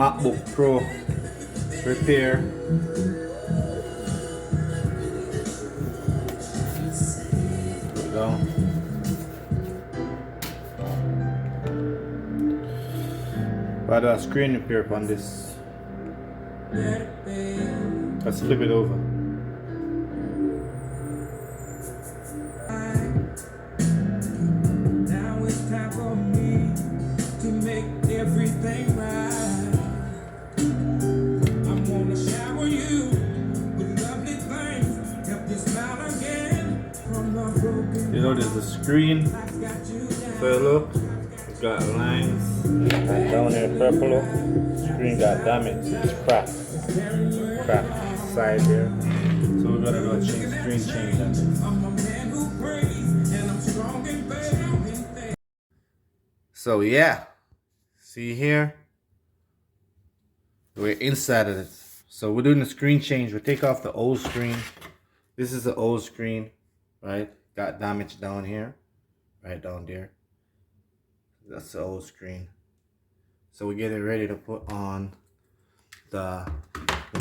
MacBook Pro repair. There we go. But screen repair on this. Let's flip it over. Now it's time for me to make everything right. I'm gonna shower you with lovely things. Help you smile again from the broken. You know, there's a screen. So look, it's got lines. And down here, purple. Screen got damaged. It's cracked. Cracked side there. So we're gonna do a screen change on this. I'm a man who prays and I'm strong and faith. So yeah, see here, we're inside of it. So we're doing a screen change. We take off the old screen. This is the old screen, right? Got damage down here, right down there. That's the old screen. So we're getting ready to put on the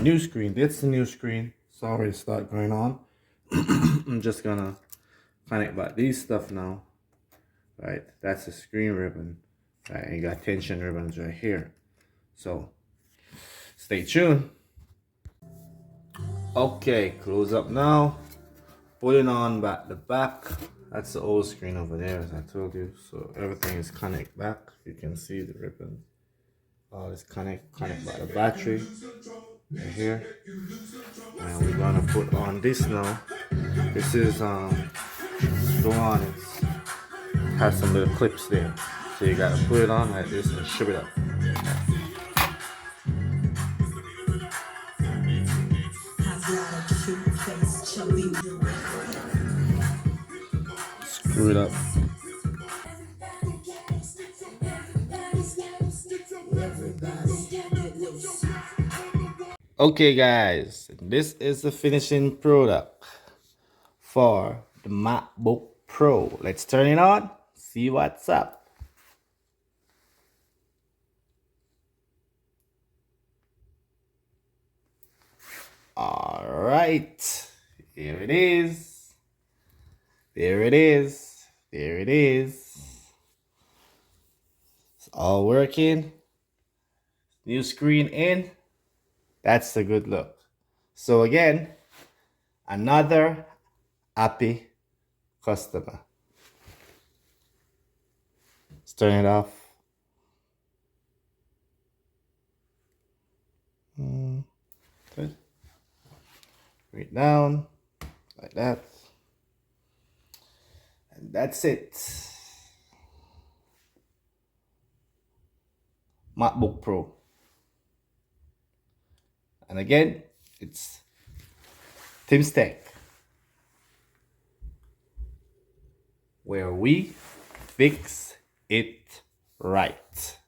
new screen. That's the new screen. It's already started going on. I'm just gonna connect back these stuff now. Right, that's the screen ribbon. Right, and you got tension ribbons right here. So stay tuned. Okay, close up now. Putting on back the back. That's the old screen over there, as I told you. So everything is connect back. You can see the ribbon. All is connect by the battery right here. And we're gonna put on this now. This is go on. It's has some little clips there, so you gotta put it on like this and shove it up. Screw it up. Okay guys, this is the finishing product for the MacBook Pro. Let's turn it on, see what's up. All right, here it is. There it is. There it is. It's all working. New screen in. That's a good look. So again, another happy customer. Let's turn it off. Good. Bring it down like that. And that's it. MacBook Pro. And again, it's Tim's Tech, where we fix it right.